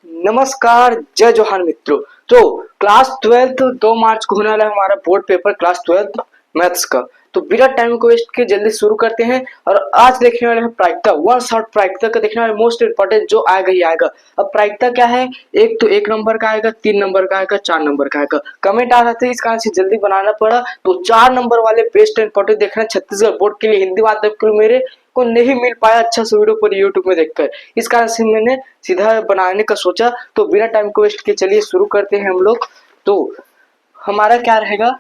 नमस्कार, जय जोहार मित्रों। तो क्लास 12 2 मार्च को होने वाला है हमारा बोर्ड पेपर क्लास 12 मैथ्स का। तो बिना टाइम को वेस्ट किए जल्दी शुरू करते हैं। और आज देखने वाले हैं प्रायिकता, वन शॉट प्रायिकता का देखने वाले मोस्ट इंपॉर्टेंट जो आएगा ही आएगा। अब प्रायिकता क्या है, एक तो 1 नंबर का आएगा, 3 नंबर का आएगा, 4 नंबर का आएगा। कमेंट आ रहा था इस कारण से जल्दी बनाना पड़ा। तो 4 नंबर वाले बेस्ट इंपॉर्टेंट देखना छत्तीसगढ़ बोर्ड के लिए हिंदी माध्यम के लिए मेरे को नहीं मिल पाया अच्छा सा वीडियो पर यूट्यूब में देखकर, इस कारण से मैंने सीधा बनाने का सोचा। तो बिना टाइम को वेस्ट किए चलिए शुरू करते हैं हम लोग। तो हमारा क्या रहेगा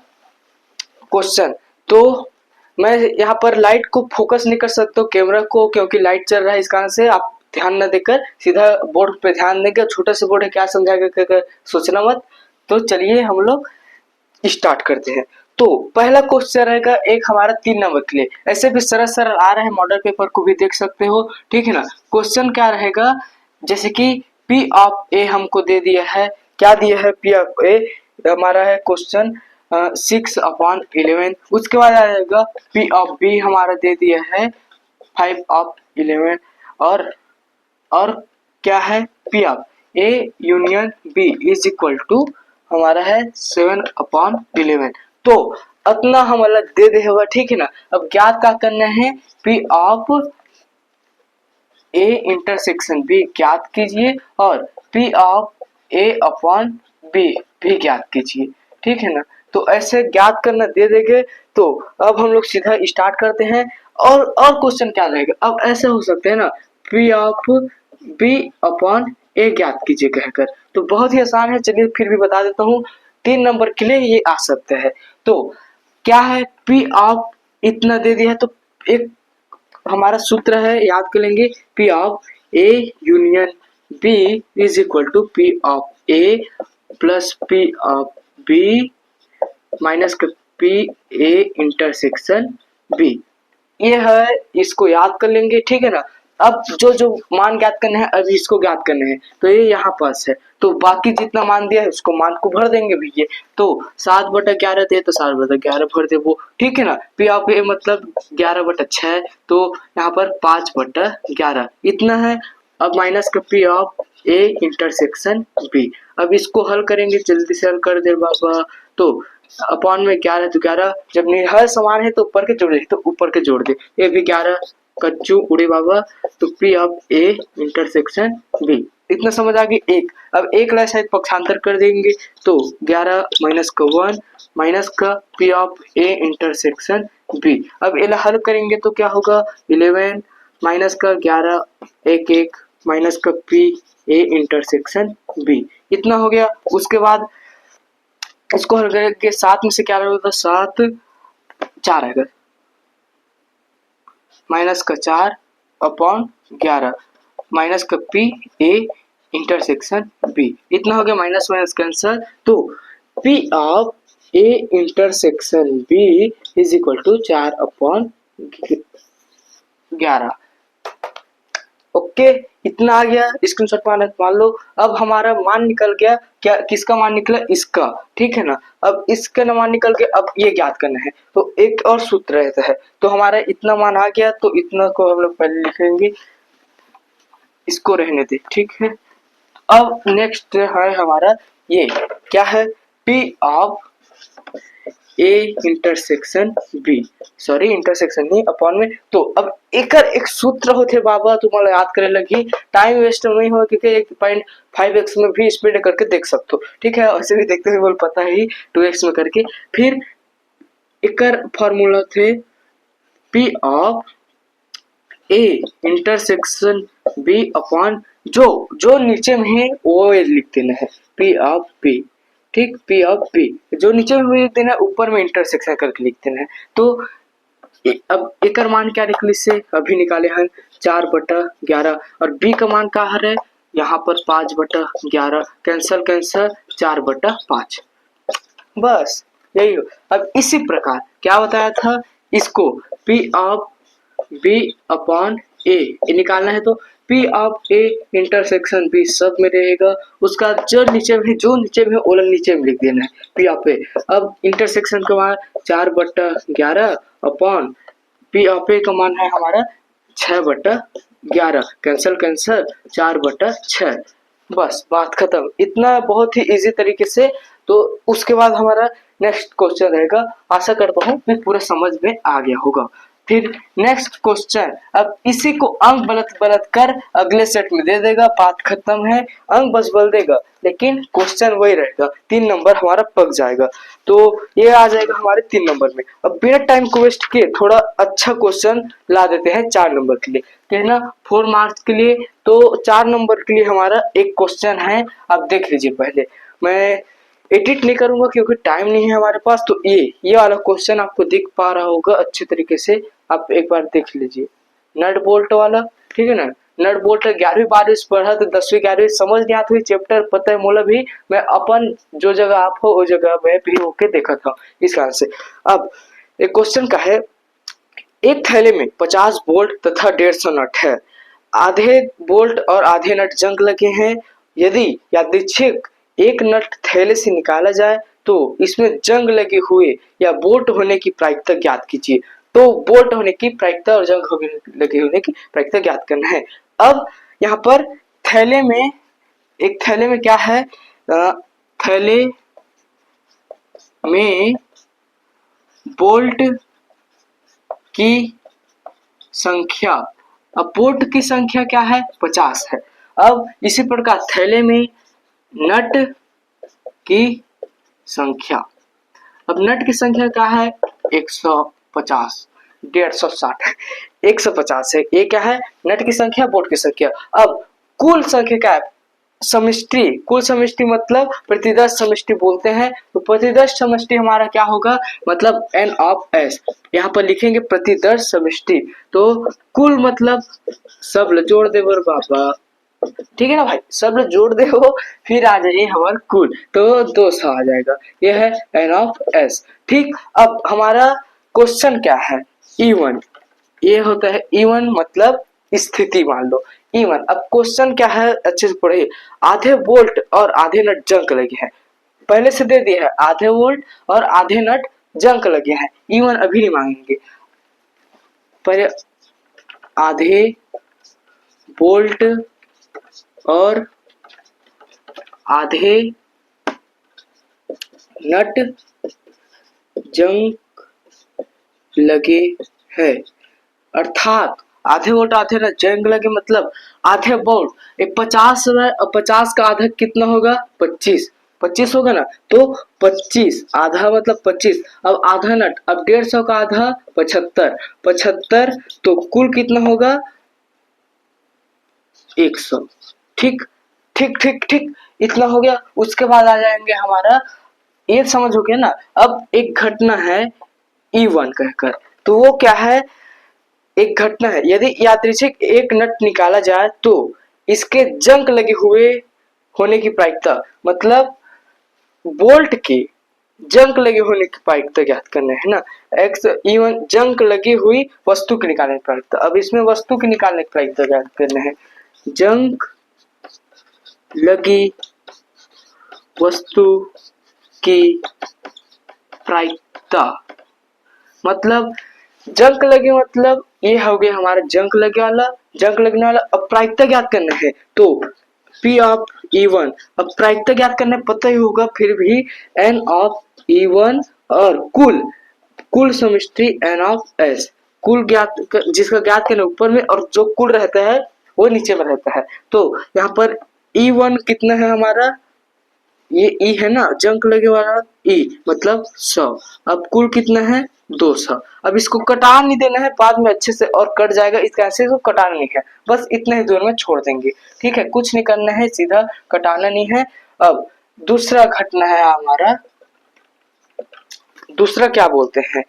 क्वेश्चन। तो मैं यहाँ पर लाइट को फोकस नहीं कर सकता कैमरा को, क्योंकि लाइट चल रहा है, इस कारण से आप ध्यान न देकर सीधा बोर्ड पे ध्यान देंगे। छोटा सा बोर्ड है, क्या समझाएगा सोचना मत। तो चलिए हम लोग स्टार्ट करते हैं। तो पहला क्वेश्चन रहेगा एक हमारा 3 नंबर के लिए। ऐसे भी सरल सरल आ रहा है, मॉडल पेपर को भी देख सकते हो, ठीक है ना। क्वेश्चन क्या रहेगा, जैसे कि पी ऑफ ए हमको दे दिया है। क्या दिया है, पी ऑफ ए हमारा है क्वेश्चन 6/11। उसके बाद आएगा पी ऑफ बी हमारा दे दिया है 5/11। और क्या है, P of A union B is equal to हमारा है 7/11। तो इतना हम अलग दे दे हुआ, ठीक है ना। अब ज्ञात क्या करना है, P of A intersection B ज्ञात कीजिए और P of A upon B भी ज्ञात कीजिए, ठीक है ना। तो ऐसे ज्ञात करना दे देंगे। तो अब हम लोग सीधा स्टार्ट करते हैं। और क्वेश्चन क्या रहेगा, अब ऐसे हो सकते हैं ना, पी ऑफ बी अपॉन ए ज्ञात कीजिए कहकर। तो बहुत ही आसान है, चलिए फिर भी बता देता हूँ। 3 नंबर के लिए ये आ सकता है। तो क्या है, पी ऑफ इतना दे दिया है, तो एक हमारा सूत्र है, याद कर लेंगे। P of A union B is equal to P of A plus P of B minus P A intersection B. ये है, इसको याद कर लेंगे, ठीक है ना। अब जो जो मान ज्ञात करना है, अभी इसको ज्ञात करना है, तो ये यहाँ पास है। तो बाकी जितना मान दिया है उसको मान को भर देंगे भैया। तो 7/11 दे तो 7/11 भर दे वो, ठीक है ना। पी ऑफ ए मतलब 11/6, तो यहाँ पर 5/11 इतना है। अब माइनस का P of A intersection B. अब इसको हल करेंगे, जल्दी से हल कर दे बाबा। तो अपॉन में 11 तो 11, जब हर समान है तो ऊपर के जोड़ दे, तो ऊपर के जोड़ दे। ये भी 11 कच्चू उड़े बाबा। तो P of A intersection B इतना समझ आ गई एक। अब एक लाइन साइड पक्षांतर कर देंगे, तो 11 माइनस का 1 माइनस का P of A intersection B. अब इला हल करेंगे तो क्या होगा, 11 माइनस का 11 एक एक माइनस का पी ए इंटरसेक्शन बी इतना हो गया। उसके बाद इसको हल करके 7 में से क्या रहेगा, 7 4 आएगा, माइनस का 4 अपॉन 11 माइनस का पी ए इंटरसेक्शन बी इतना हो गया। Minus minus cancel. तो P of A intersection B is equal to 4/11। Okay, इतना आ गया, स्क्रीनशॉट मान लो। अब हमारा मान निकल गया, क्या किसका मान निकला, इसका, ठीक है ना। अब इसका मान निकल गया, अब ये ज्ञात करना है। तो एक और सूत्र रहता है। तो हमारा इतना मान आ गया, तो इतना को हम लोग पहले लिखेंगे, इसको रहने दे, ठीक है। अब नेक्स्ट है हमारा ये, क्या है, P of A intersection B, sorry intersection नहीं अपॉन में। तो अब एक सूत्र होते बाबा, तुम्हारा याद करे लगी, टाइम वेस्ट नहीं हो, क्योंकि 1.5x में भी स्पीड करके देख सकते हो, ठीक है। ऐसे भी देखते हुए बोल पता ही 2x में करके। फिर एक फॉर्मूला थे P of A intersection B upon जो जो नीचे में है वो लिख देना है, पी ऑफ बी, ठीक। पी ऑफ बी जो नीचे में लिख देना है, ऊपर में इंटरसेक्शन करके लिख देना है। तो अब एक मान क्या निकले से अभी निकाले हैं, 4/11। और बी का मान क्या है, यहाँ पर 5/11 कैंसल कैंसल 4/5, बस यही हो। अब इसी प्रकार क्या बताया था, इसको P of B upon A निकालना है। तो P of A intersection B सब में रहेगा, उसका जो नीचे में वो नीचे में लिख देना है, पी ऑफ ए। अब इंटरसेक्शन का मान 4/11 अपॉन पी ऑफ ए का मान है हमारा 6/11 कैंसल कैंसल 4/6 बस बात खत्म, इतना बहुत ही इजी तरीके से। तो उसके बाद हमारा नेक्स्ट क्वेश्चन रहेगा, आशा करता हूँ मैं पूरा समझ में आ गया होगा। फिर नेक्स्ट क्वेश्चन, अब इसी को अंक बलत बलत कर अगले सेट में दे देगा, बात खत्म है, अंक बस बदल देगा लेकिन क्वेश्चन वही रहेगा, 3 नंबर हमारा पक जाएगा। तो ये आ जाएगा हमारे 3 नंबर में। अब बिना टाइम को वेस्ट किए थोड़ा अच्छा क्वेश्चन ला देते हैं 4 नंबर के लिए, कहना 4 मार्क्स के लिए। तो 4 नंबर के लिए हमारा एक क्वेश्चन है, आप देख लीजिए। पहले मैं एडिट नहीं करूंगा क्योंकि टाइम नहीं है हमारे पास। तो ये वाला क्वेश्चन आपको दिख पा रहा होगा अच्छे तरीके से, आप एक बार देख लीजिए। नट बोल्ट वाला, ठीक है ना। नट बोल्ट 11वीं 12वीं पढ़ा तो 10वीं 11वीं समझ नहीं आती चैप्टर, पता है मोला भी। मैं अपन जो जगह आप हो वो जगह मैं भी होके देखा था इस कारण से। अब एक क्वेश्चन का है, एक थैले में 50 बोल्ट तथा 150 नट है, आधे बोल्ट और आधे नट जंग लगे हैं। यदि यादृच्छिक एक नट थैले से निकाला जाए तो इसमें जंग लगे हुए या बोल्ट होने की प्रायिकता ज्ञात कीजिए। तो बोल्ट होने की प्रायिकता और जंग लगे होने की प्रायिकता ज्ञात करना है। अब यहाँ पर थैले में, एक थैले में क्या है, थैले में बोल्ट की संख्या, अब बोल्ट की संख्या क्या है, 50 है। अब इसी प्रकार थैले में नट की संख्या, अब नट की संख्या क्या है, 150, 150 150 है। ये क्या है, नट की संख्या, बोल्ट की संख्या। अब कुल संख्या क्या है, समष्टि, कुल समष्टि मतलब प्रतिदर्श समष्टि बोलते हैं। तो प्रतिदर्श समष्टि हमारा क्या होगा, मतलब n ऑफ s, यहाँ पर लिखेंगे प्रतिदर्श समष्टि। तो कुल मतलब सब जोड़ दे बर बाबा, ठीक है ना भाई, सब जोड़ दे हो, फिर आ जाइए हमारा कुल, तो 200 आ जाएगा। ये है n ऑफ s। ठीक, अब हमारा क्वेश्चन क्या है, E1, ये होता है E1 मतलब स्थिति मान लो E1। अब क्वेश्चन क्या है, अच्छे से पढ़िए, आधे वोल्ट और आधे नट जंक लगे हैं, पहले से दे दिया है आधे वोल्ट और आधे नट जंक लगे हैं। E1 अभी नहीं मांगेंगे, पर आधे वोल्ट और आधे नट जंक लगे हैं, अर्थात आधे वोल्ट आधे नट जंग लगे मतलब आधे वोल्ट, एक 50 50 का आधा कितना होगा, 25, 25 होगा ना। तो 25 आधा मतलब 25, अब आधा नट, अब 150 का आधा 75, 75 तो कुल कितना होगा 100। ठीक ठीक ठीक ठीक, इतना हो गया। उसके बाद आ जाएंगे हमारा, ये समझ हो गया ना। अब एक घटना है E1 कहकर, तो वो क्या है, एक घटना है, यदि यादृच्छिक एक नट निकाला जाए तो इसके जंक लगे हुए होने की प्रायिकता, मतलब बोल्ट के जंक लगे होने की प्रायिकता ज्ञात करना है ना। एक्स E1 जंक लगी हुई वस्तु की निकालने की प्रायिकता, अब इसमें वस्तु की निकालने की प्रायिकता ज्ञात करना है। जंक लगी वस्तु की प्रायिकता, मतलब जंक लगे मतलब ये हो गया हमारा जंक लगे वाला, जंक लगने वाला। अब प्रायिकता ज्ञात करना है तो P ऑफ E1, अब प्रायिकता ज्ञात करना पता ही होगा, फिर भी N ऑफ E1 और कुल, कुल समष्टि N ऑफ S, कुल ज्ञात जिसका ज्ञात करना ऊपर में और जो कुल रहता है वो नीचे में रहता है। तो यहाँ पर E1 कितना है हमारा, ये ई है ना, जंक लगे वाला ई मतलब 100, अब कुल कितना है 200। अब इसको कटा नहीं देना है, बाद में अच्छे से और कट जाएगा, इस कारण से इसको कटाना नहीं है, बस इतने ही दूर में छोड़ देंगे। ठीक है, कुछ नहीं करना है, सीधा कटाना नहीं है। अब दूसरा घटना है हमारा, दूसरा क्या बोलते हैं,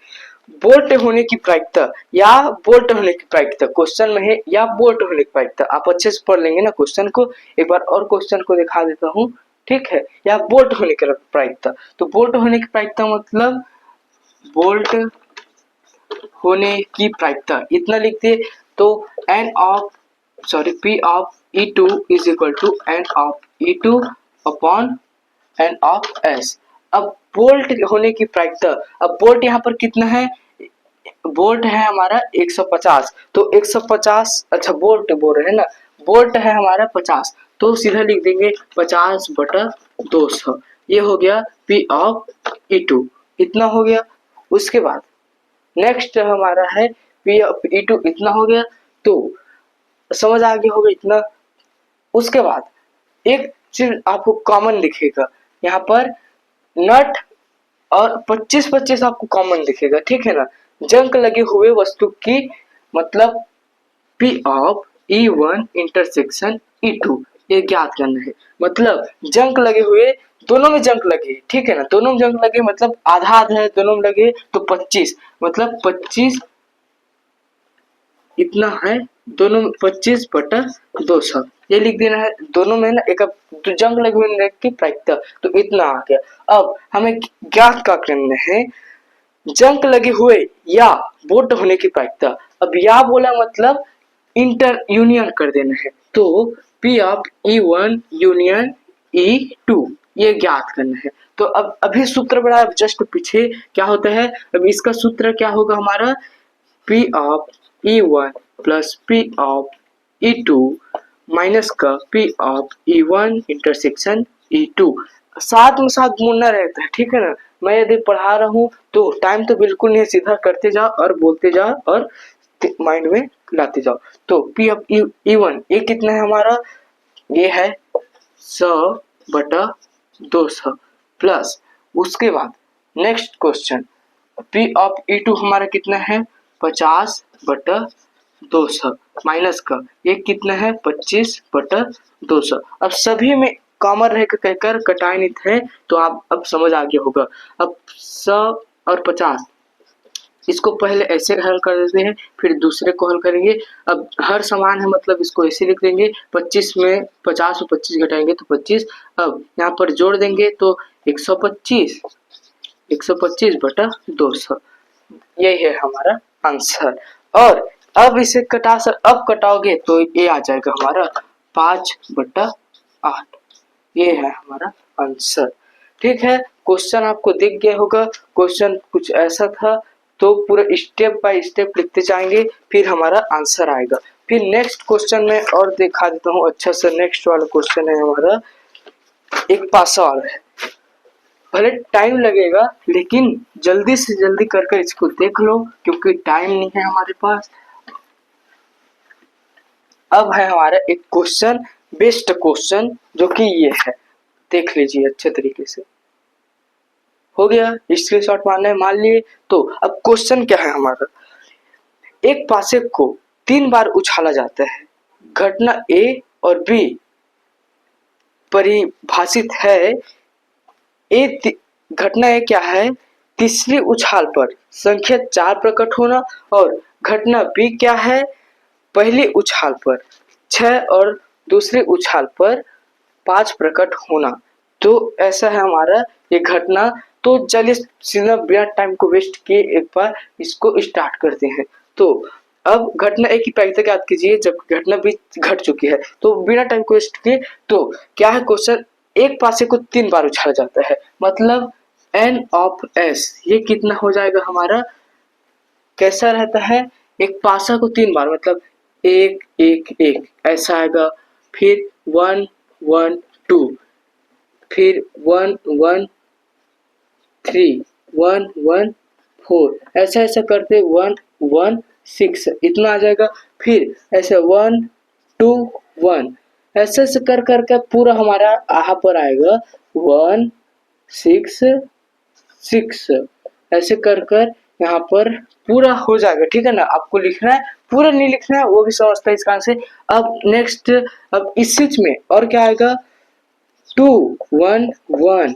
बोल्ट होने की प्रायिकता या बोल्ट होने की प्रायिकता, क्वेश्चन में है या बोल्ट होने की प्रायिकता, आप अच्छे से पढ़ लेंगे ना क्वेश्चन को। एक बार और क्वेश्चन को दिखा देता हूँ, ठीक है, या बोल्ट होने की प्रायिकता। तो बोल्ट होने की प्रायिकता मतलब बोल्ट होने की प्रायिकता इतना लिखते, तो N of P of E2 is equal to N of E2 upon N of S। अब बोल्ट होने की प्रायिकता, अब बोल्ट यहाँ पर कितना है, बोल्ट है हमारा 150, तो 150, अच्छा बोल्ट बोल रहे हैं ना, बोल्ट है हमारा 50, तो सीधा लिख देंगे 50/200। ये हो गया P ऑफ E2, इतना हो गया। उसके बाद नेक्स्ट हमारा है P ऑफ E2, इतना हो गया। तो समझ आ गया होगा इतना। उसके बाद एक चीज आपको कॉमन दिखेगा यहाँ पर, नट और 25-25 आपको कॉमन दिखेगा, ठीक है ना। जंक लगे हुए वस्तु की मतलब P of E1 intersection E2 ये ज्ञात करना है। मतलब जंक लगे हुए, दोनों में जंक लगे, ठीक है ना, दोनों में जंक लगे मतलब आधा आधा है, दोनों में लगे तो 25, मतलब 25 इतना है, दोनों में 25/200 ये लिख देना है। दोनों में ना एक तो जंग लगे हुए की प्रायिकता, तो इतना आ गया। अब हमें ज्ञात का करना है जंक लगे हुए या बोट होने की प्रायिकता। अब या बोला मतलब इंटर यूनियन कर देना है, तो P of E1 union E2 ये ज्ञात करना है। तो अब अभी सूत्र बढ़ा जस्ट पीछे क्या होता है, अब इसका सूत्र क्या होगा हमारा, P of E1 plus P of E2 minus का P of E1 intersection E2। साथ में साथ मुड़ना रहता है, ठीक है ना। मैं यदि पढ़ा रहा हूँ तो टाइम तो बिल्कुल नहीं, सीधा करते जाओ और बोलते जाओ और माइंड में लाते जाओ। तो P ऑफ E1 ये कितना है हमारा, ये है 100/200 प्लस उसके बाद next question P of E2 हमारा कितना है 50/200 माइनस का ये कितना है 25/200। अब सभी में कॉमन रहेगा कहकर कटायनित है, तो आप अब समझ आ गया होगा। अब 100 और 50 इसको पहले ऐसे हल कर देते हैं, फिर दूसरे को हल करेंगे। अब हर समान है मतलब इसको ऐसे लिख देंगे, 25 में 50 और 25 घटाएंगे तो 25। अब यहाँ पर जोड़ देंगे तो 125/200 यही है हमारा आंसर। और अब इसे अब कटाओगे तो ये आ जाएगा हमारा 5/8, ये है हमारा आंसर। ठीक है, क्वेश्चन आपको दिख गया होगा। क्वेश्चन कुछ ऐसा था, तो पूरा स्टेप बाय स्टेप लिखते जाएंगे फिर हमारा आंसर आएगा। फिर नेक्स्ट क्वेश्चन में और दिखा देता हूँ अच्छा से। नेक्स्ट वाला क्वेश्चन है हमारा एक पासा वाला है, भले टाइम लगेगा लेकिन जल्दी से जल्दी करके इसको देख लो क्योंकि टाइम नहीं है हमारे पास। अब है हमारा एक क्वेश्चन, बेस्ट क्वेश्चन, जो कि ये है, देख लीजिए अच्छे तरीके से। हो गया, स्क्रीनशॉट मारना है मान लिए। तो अब क्वेश्चन क्या है हमारा, एक पासे को 3 बार उछाला जाता है, घटना A और B परिभाषित है। घटना A क्या है, तीसरी उछाल पर संख्या 4 प्रकट होना, और घटना B क्या है, पहली उछाल पर 6 और दूसरी उछाल पर 5 प्रकट होना। तो ऐसा है हमारा ये घटना। तो चलिए सीधा बिना टाइम को वेस्ट किए एक बार इसको स्टार्ट करते हैं। तो अब घटना A की प्रायिकता याद कीजिए, जब घटना B घट चुकी है। तो बिना टाइम को वेस्ट किए तो क्या है क्वेश्चन, एक पासे को 3 बार उछाला जाता है, मतलब N ऑफ S ये कितना हो जाएगा हमारा, कैसा रहता है, एक पासा को 3 बार मतलब 1 1 1 ऐसा आएगा, फिर 1 1 2, फिर 1 1 3 1 1 4 ऐसा ऐसा करते 1 1 6 इतना आ जाएगा। फिर ऐसे 1 2 1 ऐसे ऐसे कर करके पूरा हमारा यहाँ पर आएगा 1 6 6 ऐसे कर कर यहाँ पर पूरा हो जाएगा। ठीक है ना, आपको लिखना है, पूरा नहीं लिखना है वो भी समझता है इसका आंसर। अब नेक्स्ट, अब इस स्विच में और क्या आएगा, 2 1 1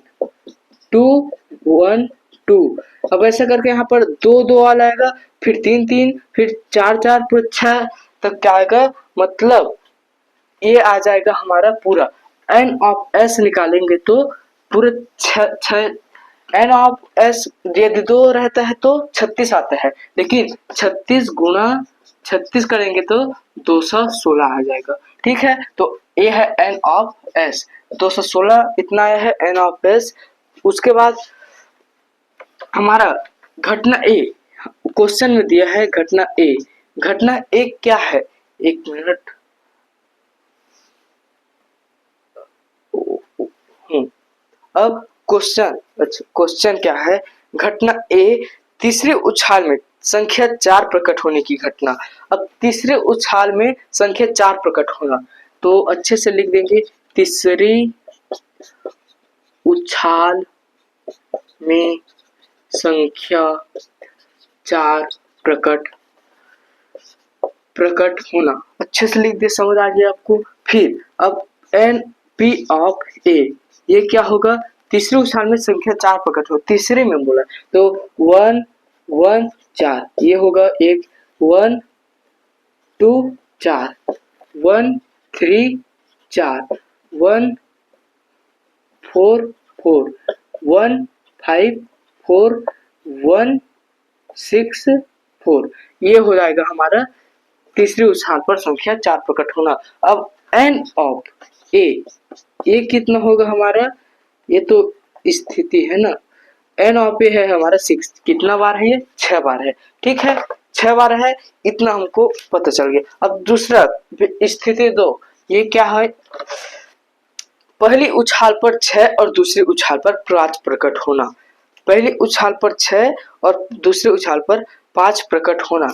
2 1 2। अब ऐसा करके यहाँ पर 2 2 वाला आएगा, फिर 3 3, फिर 4 4, फिर 6 तक क्या आएगा, मतलब ये आ जाएगा हमारा पूरा। एन ऑफ एस निकालेंगे तो पूरे 6 एन ऑफ एस यदि 2 रहता है तो 36 आता है, लेकिन 36 गुणा 36 करेंगे तो 216 आ जाएगा। ठीक है, तो ये है एन ऑफ एस, 216 इतना आया है एन ऑफ एस। उसके बाद हमारा घटना ए, क्वेश्चन में दिया है घटना ए। घटना ए क्या है, एक मिनट, अब क्वेश्चन, अच्छा क्वेश्चन क्या है, घटना ए, तीसरे उछाल में संख्या 4 प्रकट होने की घटना। अब तीसरे उछाल में संख्या 4 प्रकट होना, तो अच्छे से लिख देंगे, तीसरी उछाल में संख्या 4 प्रकट होना, अच्छे से लिख दे, समझ आ गया आपको। फिर अब एन पी ऑफ ए, ये क्या होगा, तीसरे उछाल में संख्या 4 प्रकट हो, तीसरे में बोला तो 1 1 4, ये होगा एक, 1 2 4, 1 3 4, 1 4 4, 1 5 4, 1 6 4, ये हो जाएगा हमारा तीसरी उछाल पर संख्या 4 प्रकट होना। अब एन ऑफ ए, ये कितना होगा हमारा, ये तो स्थिति है ना, एन ऑफ ए है हमारा 6, कितना बार है ये, 6 बार है, ठीक है 6 बार है, इतना हमको पता चल गया। अब दूसरा स्थिति 2, ये क्या है, पहली उछाल पर 6 और दूसरी उछाल पर 5 प्रकट होना, पहली उछाल पर 6 और दूसरे उछाल पर 5 प्रकट होना।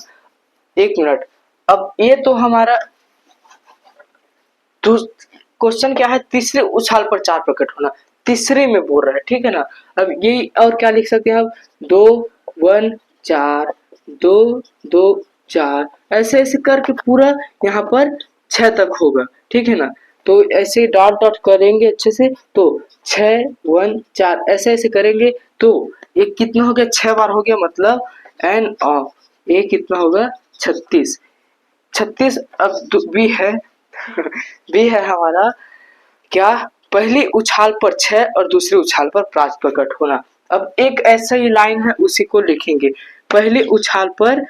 एक मिनट, अब ये तो हमारा क्वेश्चन क्या है, तीसरे उछाल पर 4 प्रकट होना, तीसरे में बोल रहा है, ठीक है ना। अब ये और क्या लिख सकते हैं, अब 2 1 4, 2 2 4, ऐसे ऐसे करके पूरा यहाँ पर 6 तक होगा, ठीक है ना। तो ऐसे डॉट डॉट करेंगे अच्छे से, तो 6 1 4 ऐसे ऐसे करेंगे, तो ये कितना हो गया, 6 बार हो गया, मतलब एन ऑफ ए कितना होगा, 36 36। अब बी है बी है हमारा क्या, पहली उछाल पर 6 और दूसरी उछाल पर 5 प्रकट होना। अब एक ऐसा ही लाइन है, उसी को लिखेंगे, पहली उछाल पर,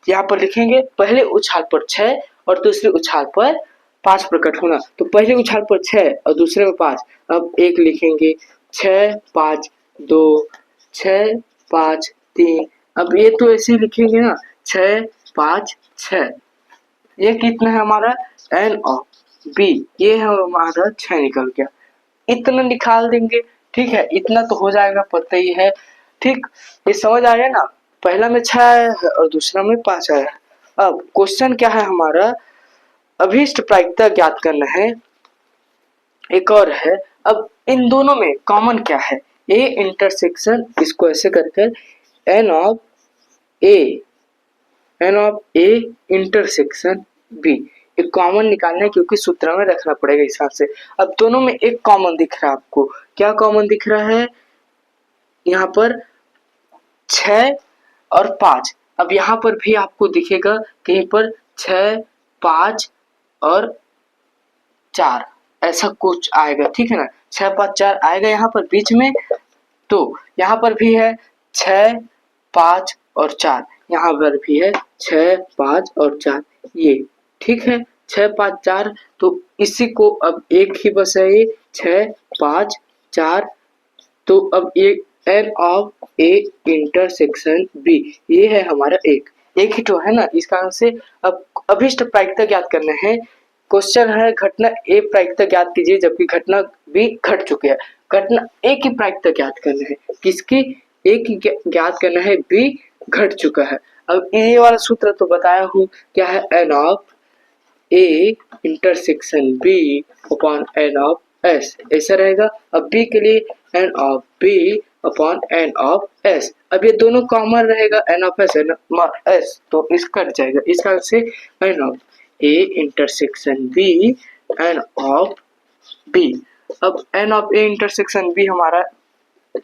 यहाँ पर लिखेंगे पहले उछाल पर 6 और दूसरी उछाल पर 5 प्रकट होना, तो पहले उछाल पर 6 और दूसरे में 5। अब एक लिखेंगे 6 5 2, 6 5 3, अब ये तो ऐसे ही लिखेंगे ना, 6 5 6, ये कितना है हमारा, एन ऑफ बी, ये है हमारा 6 निकल गया, इतना निकाल देंगे, ठीक है, इतना तो हो जाएगा, पता ही है, ठीक, ये समझ आया ना, पहला में 6 आया है और दूसरा में 5 आया है। अब क्वेश्चन क्या है हमारा, अभीष्ट प्रायिकता ज्ञात करना है, एक और है। अब इन दोनों में कॉमन क्या है, ए इंटरसेक्शन, इसको ऐसे करके N of A intersection B, एक कॉमन निकालना है, क्योंकि सूत्र में रखना पड़ेगा हिसाब से। अब दोनों में एक कॉमन दिख रहा है आपको, क्या कॉमन दिख रहा है, यहाँ पर 6 और 5, अब यहाँ पर भी आपको दिखेगा कहीं पर 6 5 और 4, ऐसा कुछ आएगा, ठीक है ना, 6 5 4 आएगा यहाँ पर बीच में, तो यहाँ पर भी है 6 5 और 4, यहाँ पर भी है 6 5 और 4, ये ठीक है 6 5 4, तो इसी को अब एक ही बस है, ये 6 5 4, तो अब ये N of A intersection B, ये है हमारा एक ही तो है ना, इस कारण से अब अभिष्ट प्रायिकता ज्ञात करना है। क्वेश्चन है घटना ए प्रायिकता ज्ञात कीजिए, जबकि घटना बी घट चुकी है, घटना ए की प्रायिकता ज्ञात करना है, किसकी, ए की ज्ञात करना है, बी घट चुका है। अब ये वाला सूत्र तो बताया हूँ, क्या है, N of A intersection B upon N of S, ऐसा रहेगा। अब बी के लिए N of B upon N of S, अब ये दोनों कॉमन रहेगा, एन ऑफ एस, तो इस कट जाएगा, इस कारण से N of A intersection B N of B. अब N of A intersection B हमारा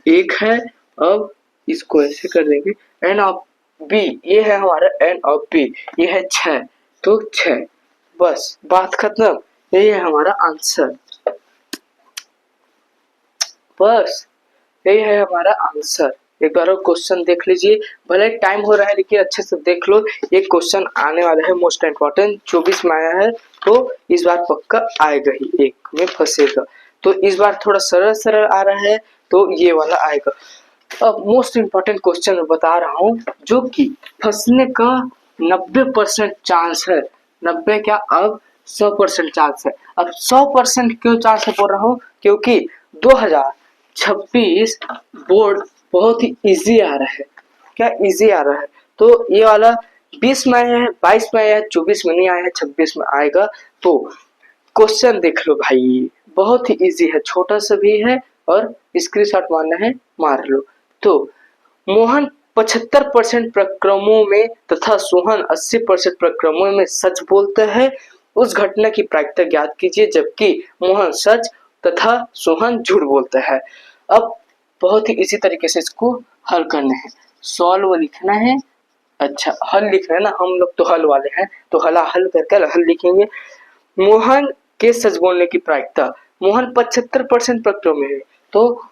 एक है, अब इसको ऐसे कर देंगे, एन ऑफ बी, ये है हमारा एन ऑफ बी, ये है 6, तो 6, बस बात खत्म, यही है हमारा आंसर, बस यही है हमारा आंसर। एक बार और क्वेश्चन देख लीजिए, भले टाइम हो रहा है लेकिन अच्छे से देख लो, ये क्वेश्चन आने वाला है मोस्ट इम्पोर्टेंट, 24 में आया है, तो इस बार पक्का आएगा ही, एक में फंसेगा, तो इस बार थोड़ा सरल सरल आ रहा है, तो ये वाला आएगा। अब मोस्ट इम्पोर्टेंट क्वेश्चन बता रहा हूँ, जो कि फंसने का 90% चांस है, 90 क्या, अब 100% चांस है। अब 100% क्यों चांस है बोल रहा हूँ, क्योंकि 26 बोर्ड बहुत ही इजी आ रहा है। क्या इजी आ रहा है? तो ये वाला 20 में आया है, 22 में आया है, 24 में नहीं आया है, 26 में आएगा। तो क्वेश्चन देख लो भाई, बहुत ही इजी है, छोटा सा भी है और स्क्रीनशॉट मारना है मार लो। तो मोहन 75% प्रक्रमों में तथा सोहन 80% प्रक्रमों में सच बोलता है। उस घटना की प्रायिकता ज्ञात कीजिए जबकि मोहन सच तथा सोहन झूठ बोलता है। अब बहुत ही इसी तरीके से इसको हल करना है, सॉल्व लिखना है। अच्छा, हल लिखना है ना, हम लोग तो हल वाले हैं, तो हल करके हल लिखेंगे। मोहन के सच बोलने की प्रायिकता, मोहन 75% प्रक्रम में है, तो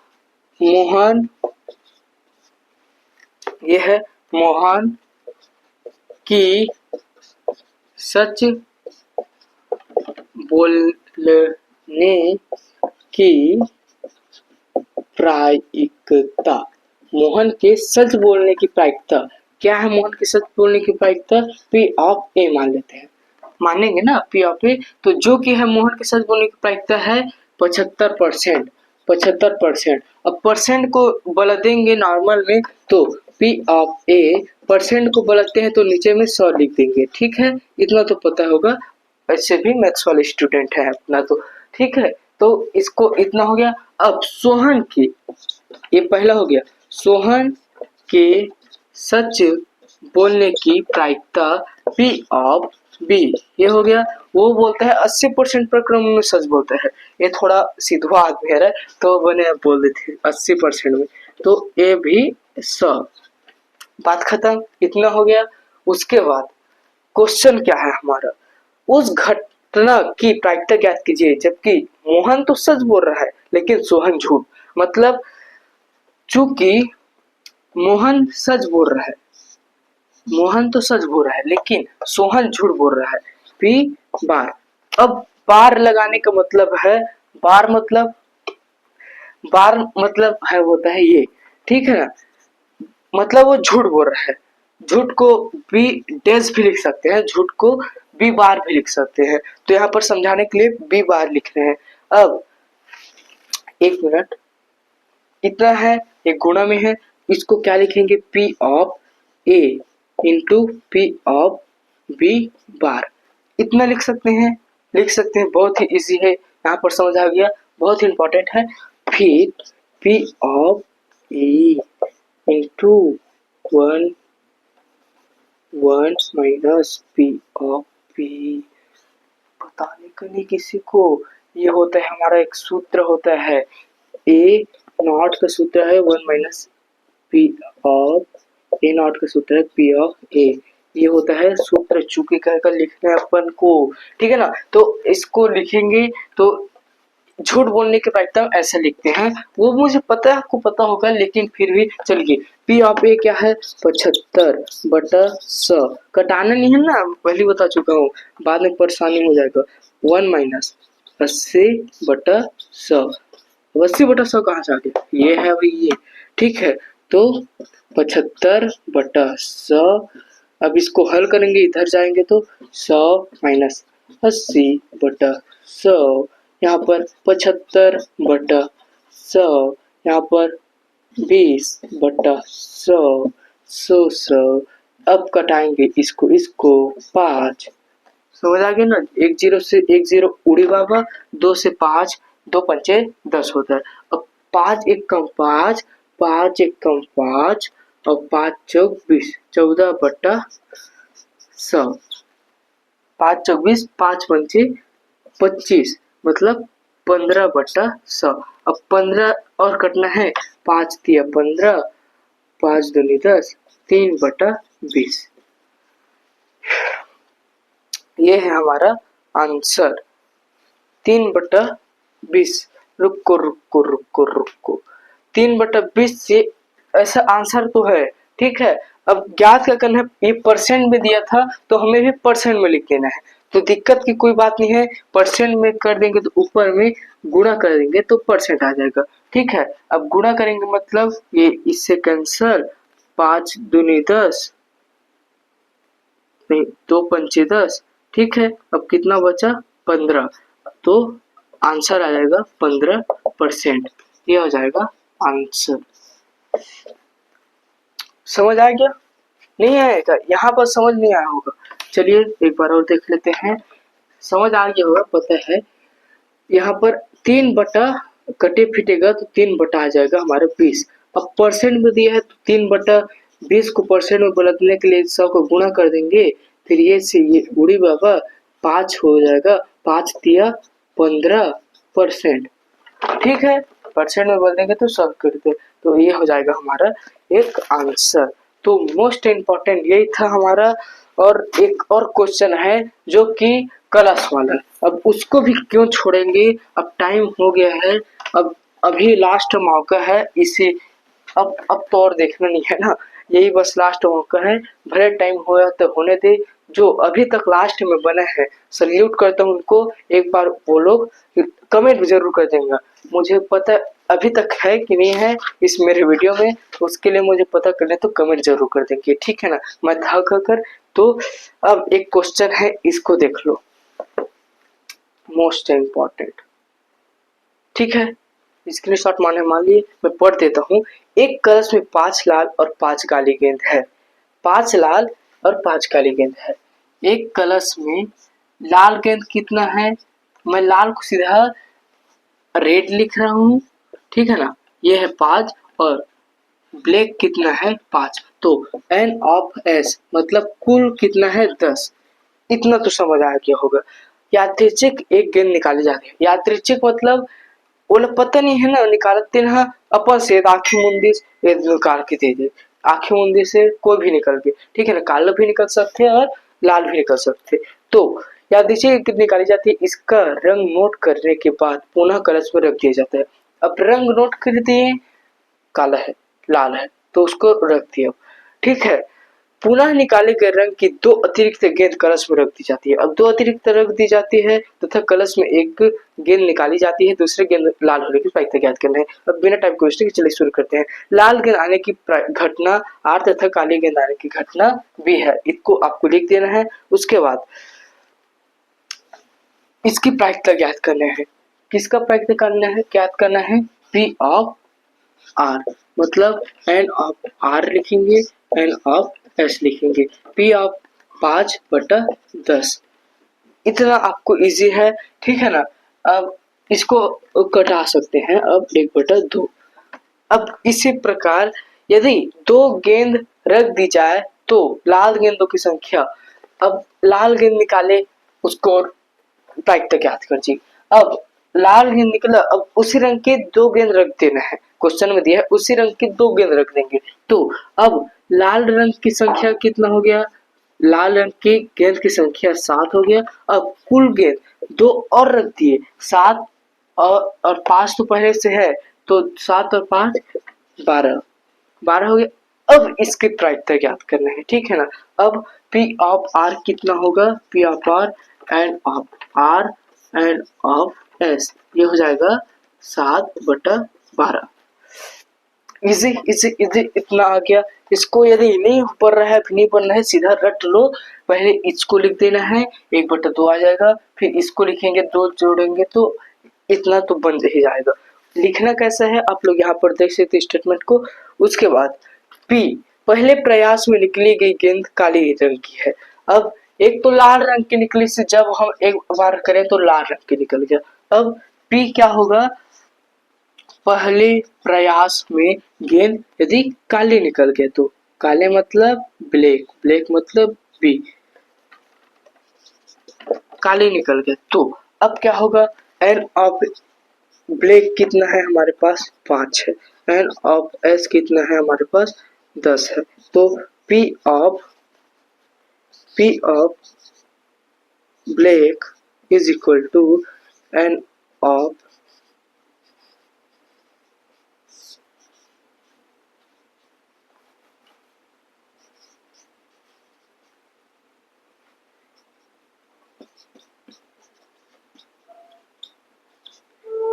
मोहन, ये है मोहन की सच बोलने की प्रायिकता, मोहन के सच बोलने की प्रायिकता क्या है? मोहन के सच बोलने की प्रायिकता पी ऑफ ए मान लेते हैं, मानेंगे ना पी ऑफ ए। तो जो कि है मोहन के सच बोलने की प्रायिकता है 75%। 75%। अब परसेंट को बदल देंगे नॉर्मल में, तो पी ऑफ ए परसेंट को बदलते हैं तो नीचे में 100 लिख देंगे। ठीक है, इतना तो पता होगा, ऐसे भी मैथ्स वाले स्टूडेंट है अपना, तो ठीक है। तो इसको इतना हो गया। अब सोहन की, ये पहला हो गया, सोहन के सच बोलने की प्रायिकता पी ऑफ बी, ये हो गया। वो बोलता है 80% प्रक्रम में सच बोलता है। ये थोड़ा सीधा आदमी है तो मैंने बोल दी थी 80% में, तो ये भी 100, बात खत्म, इतना हो गया। उसके बाद क्वेश्चन क्या है हमारा, उस घटना की प्रायिकता ज्ञात कीजिए जबकि मोहन तो सच बोल रहा है लेकिन सोहन झूठ। मतलब चूंकि मोहन सच बोल रहा है, मोहन तो सच बोल रहा है लेकिन सोहन झूठ बोल रहा है। पी बार, अब बार लगाने का मतलब है, बार मतलब, बार मतलब है होता है ये, ठीक है ना, मतलब वो झूठ बोल रहा है। झूठ को बी डैश भी लिख सकते हैं, झूठ को बी बार भी लिख सकते हैं, तो यहाँ पर समझाने के लिए बी बार लिख रहे हैं। अब एक मिनट, इतना है, एक गुणा में है, इसको क्या लिखेंगे, P of A into P of B bar, इतना लिख सकते हैं, लिख सकते हैं, बहुत ही इजी है, यहाँ पर समझ आ गया, बहुत ही इंपॉर्टेंट है। फिर P of A into 1 minus P of B, बताने का नहीं किसी को, ये होता है हमारा एक सूत्र होता है, ए नॉट का सूत्र है 1 minus P of A not का सूत्र है पी ऑफ ए, ये होता है सूत्र, चूंकि कहकर लिखना है अपन को, ठीक है ना। तो इसको लिखेंगे तो झूठ बोलने के प्रायिकता ऐसे लिखते हैं, वो मुझे पता है आपको पता होगा, लेकिन फिर भी चलिए, पी ऑफ ए क्या है 75/100, कटाना नहीं है ना, पहले बता चुका हूँ, बाद में परेशानी हो जाएगा। 1 माइनस 80/100, 80/100 कहाँ से आ गया, ये है भाई ये, ठीक है। तो 75/100, अब इसको हल करेंगे, इधर जाएंगे तो 100 माइनस 80/100, यहाँ पर 75/100, यहाँ पर 20/100, 100। अब कटाएंगे इसको, इसको 5, समझ आ गया ना, एक जीरो से एक जीरो उड़ी बाबा, 2 से 5, 2 पंचे 10 होता है। अब 5 एक कम 5, 5 एक कम 5, और 5 चौक 20, 14/100, 5 चौक 20, 5 पंचे 25, मतलब 15/100। अब 15 और कटना है, 5 तिया 15, 5 दूनी 10, 3/20, ये है हमारा आंसर 3/20। रुको रुको रुको रुको, 3/20 से ऐसा आंसर तो है, ठीक है। अब ज्ञात क्या करना है, ये परसेंट में दिया था तो हमें भी परसेंट में लिख देना है, तो दिक्कत की कोई बात नहीं है, परसेंट में कर देंगे तो ऊपर में गुणा कर देंगे तो परसेंट आ जाएगा, ठीक है। अब गुणा करेंगे मतलब ये इससे कैंसल, 5 दूनी 10, नहीं 2 पंचे 10, ठीक है। अब कितना बचा 15, तो आंसर आ जाएगा 15%। ये हो जाएगा आंसर। समझ आ गया? नहीं आएगा? यहाँ पर समझ नहीं आया होगा। चलिए एक बार और देख लेते हैं। समझ आ गया होगा, पता है। यहाँ पर 3 बटा कटे फिटेगा तो 3 बटा आ जाएगा हमारे 20। अब परसेंट में दिया है तो 3/20 को परसेंट में बदलने के लिए 100 को गुणा कर देंगे। फिर ये से ये उड़ी बाबा 5 हो जाएगा। 5 दिया 15%। ठीक है, परसेंट में बदल देंगे तो 100 कर दे, तो ये हो जाएगा हमारा एक आंसर। तो मोस्ट इम्पोर्टेंट यही था हमारा। और एक और क्वेश्चन है जो कि क्लास वाला, अब उसको भी क्यों छोड़ेंगे, अब टाइम हो गया है। अब अभी लास्ट मौका है इसे, अब तो और देखना नहीं है ना, यही बस लास्ट मौका है। भले टाइम होया तो होने दे। जो अभी तक लास्ट में बने हैं सल्यूट करता हूँ उनको। एक बार वो लोग कमेंट जरूर कर देंगे। मुझे पता अभी तक है कि नहीं है इस मेरे वीडियो में, उसके लिए मुझे पता करना तो कमेंट जरूर कर देंगे, ठीक है ना। मैं था कर तो अब एक क्वेश्चन है, इसको देख लो, मोस्ट इम्पोर्टेंट। ठीक है, स्क्रीनशॉट मान लिए मैं पढ़ देता हूँ। एक कलश में 5 लाल और 5 काली गेंद है। 5 लाल और 5 काली गेंद है। एक कलश में लाल गेंद कितना है, मैं लाल को सीधा रेड लिख रहा हूँ, ठीक है ना। ये है 5 और ब्लैक कितना है 5। तो एन ऑफ एस मतलब कुल कितना है 10। इतना तो समझ आ गया होगा। यादृच्छिक एक गेंद निकाली जाती है। यादृच्छिक मतलब वो लोग पता नहीं है ना, निकालते ना अपन से आंखें मुंदी से निकाल के दे दे। आंखें मुंदी से कोई भी निकल के, ठीक है ना, काला भी निकल सकते हैं और लाल भी निकल सकते। तो यादृच्छिक एक गेंद निकाली जाती है। इसका रंग नोट करने के बाद पुनः कलश में रख दिया जाता है। अब रंग नोट कर दिए, काला है लाल है तो उसको रख दिया, ठीक है। पुनः निकाले गए रंग की 2 अतिरिक्त गेंद कलश में रख दी जाती है। अब 2 अतिरिक्त रख दी जाती है तथा कलश में एक गेंद निकाली जाती है। दूसरी गेंद लाल होने की प्रायिकता ज्ञात करना है। अब बिना टाइम को वेस्ट चलिए शुरू करते हैं। लाल गेंद आने की घटना आर तथा काली गेंद आने की घटना बी है। इसको आपको लिख देना है। उसके बाद इसकी प्रायिकता ज्ञात करना है। किसका प्रायिकता करना है, ज्ञात करना है पी ऑफ आर, मतलब एन ऑफ आर लिखेंगे, एन ऑफ एस लिखेंगे। P of 5/10। इतना आपको इजी है, ठीक है ना। अब इसको कटा सकते हैं। अब 1/2। अब इसी प्रकार यदि 2 गेंद रख दी जाए तो लाल गेंदों की संख्या, अब लाल गेंद निकाले उसको प्रायिकता ज्ञात कर जी। अब लाल गेंद निकला, अब उसी रंग के 2 गेंद रख देना है। क्वेश्चन में दिया है उसी रंग के 2 गेंद रख देंगे। तो अब लाल रंग की संख्या कितना हो गया, लाल रंग की गेंद की संख्या 7 हो गया। अब कुल गेंद 2 और रख दिए 7 और 5 तो पहले से है, तो 7 और 5 12 हो गया। अब इसकी प्रायिकता ज्ञात करना है, ठीक है ना। अब पी ऑफ आर कितना होगा, P of R and of R and of S, ये हो जाएगा 7/12। इजी इजी इजी इतना आ गया। इसको यदि नहीं पढ़ रहा है, फिर नहीं पढ़ना है, सीधा रट लो। पहले इसको लिख देना है, 1/2 आ जाएगा। फिर इसको लिखेंगे, 2 जोड़ेंगे तो इतना तो बन ही जाएगा। लिखना कैसा है आप लोग यहाँ पर देख सकते स्टेटमेंट को। उसके बाद पी पहले प्रयास में निकली गई गेंद काली रंग की है। अब एक तो लाल रंग की निकली से जब हम एक बार करें तो लाल रंग की निकल गया। अब पी क्या होगा, पहले प्रयास में गेंद यदि काले निकल गए तो काले मतलब ब्लैक, ब्लैक मतलब बी, काले निकल गए तो अब क्या होगा, एन ऑफ ब्लैक कितना है हमारे पास 5 है, एन ऑफ एस कितना है हमारे पास 10 है। तो P of black is equal to N of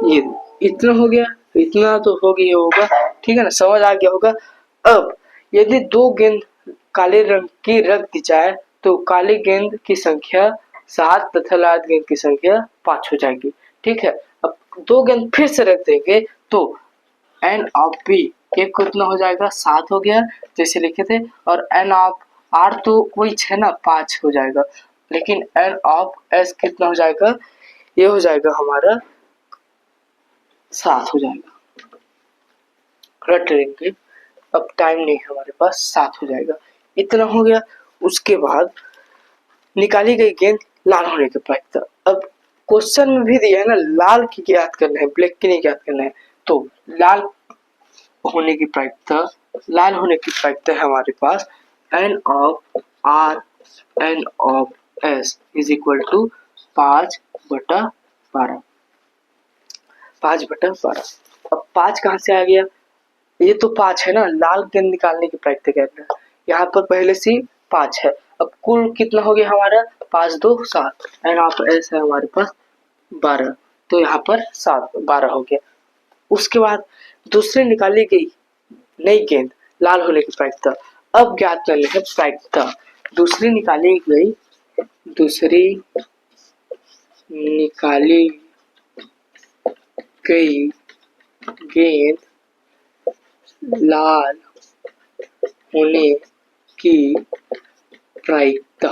ये इतना हो गया, इतना तो हो गया होगा, ठीक है ना, समझ आ गया होगा। अब यदि 2 गेंद काले रंग की रख दी जाए तो काली गेंद की संख्या 7 तथा लाल गेंद की संख्या 5 हो जाएगी, ठीक है। अब 2 गेंद फिर से रख देंगे तो एन ऑफ बी ये कितना हो जाएगा 7 हो गया जैसे लिखे थे, और एन ऑफ आर तो वही 6 ना 5 हो जाएगा, लेकिन एन ऑफ एस कितना हो जाएगा, ये हो जाएगा हमारा 7 हो जाएगा। रट लेंगे, अब टाइम नहीं है हमारे पास, 7 हो जाएगा। इतना हो गया। उसके बाद निकाली गई गेंद लाल होने के प्रायिकता। अब क्वेश्चन में भी दिया है ना लाल की ज्ञात करना है, ब्लैक की नहीं ज्ञात करना है। तो लाल होने की प्रायिकता, लाल होने की प्रायिकता है हमारे पास N of R N of S is equal to 5/12। 5/12। अब 5 कहाँ से आ गया, ये तो 5 है ना, लाल गेंद निकालने की प्रायिकता कहते हैं। यहाँ पर पहले से 5 है। अब कुल कितना हो गया हमारा 5 2 7, एन ऑफ एस है हमारे पास 12, तो यहाँ पर 7 12 हो गया। उसके बाद दूसरे निकाली गई नई गेंद लाल होने की प्रायिकता। अब ज्ञात करनी है प्रायिकता। दूसरी निकाली गई गेंद लाल होने की प्रायिकता।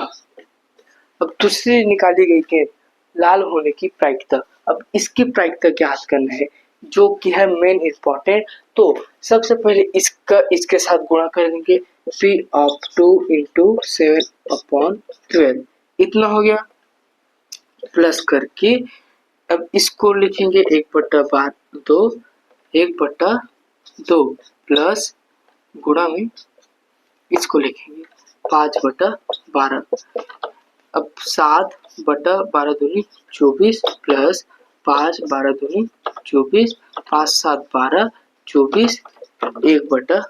अब दूसरी निकाली गई गेंद लाल होने की प्रायिकता। अब इसकी प्रायिकता ज्ञात करना है जो कि है मेन इंपॉर्टेंट। तो सबसे पहले इसका इसके साथ गुणा कर देंगे, फिर ऑफ 2 इंटू 7/12 इतना हो गया, प्लस करके अब इसको लिखेंगे 1/2 प्लस गुणा में इसको लिखेंगे 5/12। अब 7/12 दूनी 24 प्लस 5/12 दूनी 24, 5 7 12 24 1/2।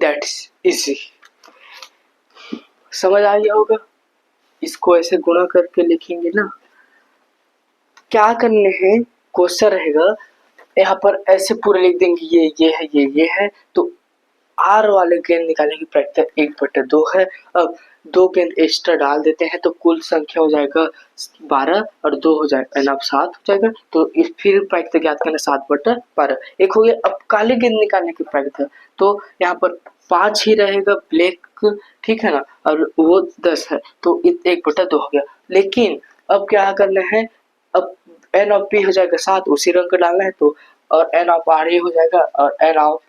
दैट्स इजी, समझ आ गया होगा। इसको ऐसे गुणा करके लिखेंगे ना, क्या करने हैं क्वेश्चन रहेगा यहाँ पर ऐसे पूरे लिख देंगे ये है ये है। तो आर वाले गेंद निकालने की प्रायिकता 1/2 है। अब 2 गेंद एक्स्ट्रा डाल देते हैं तो कुल संख्या हो जाएगा 12 और 2 हो जाएगा एन ऑफ 7 हो जाएगा। तो फिर प्रायिकता ज्ञात करना 7/12 एक हो गया। अब काली गेंद निकालने की प्रायिकता, तो यहाँ पर 5 ही रहेगा ब्लैक, ठीक है ना, और वो 10 है तो 1/2 हो गया। लेकिन अब क्या करना है, अब एन ऑफ बी हो जाएगा 7, उसी रंग का डालना है तो, और एन ऑफ आर ए हो जाएगा, और एन ऑफ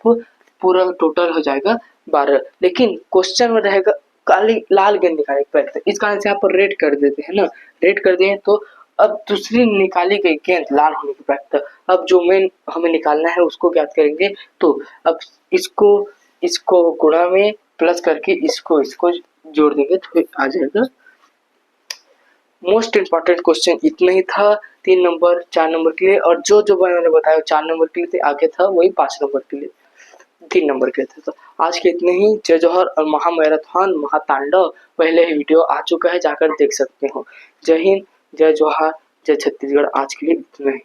पूरा टोटल हो जाएगा 12। लेकिन क्वेश्चन में रहेगा काली लाल गेंद निकालने की प्रायिकता, इस कारण से यहाँ पर रेड कर देते हैं ना, रेड कर दिए तो अब दूसरी निकाली गई गेंद लाल होने की प्रायिकता। अब जो मेन हमें निकालना है उसको ज्ञात करेंगे। तो अब इसको गुणा में प्लस करके इसको जोड़ देंगे तो आ जाएगा। मोस्ट इंपॉर्टेंट क्वेश्चन इतना ही था 3 नंबर 4 नंबर के लिए, और जो मैंने बताया 4 नंबर के लिए थे, आगे था वही 5 नंबर के लिए 3 नंबर के थे। तो आज के इतने ही। जय जौहर और महामैराथन महातांडव पहले ही वीडियो आ चुका है, जाकर देख सकते हो। जय हिंद, जय जौहर, जय छत्तीसगढ़। आज के लिए इतना ही।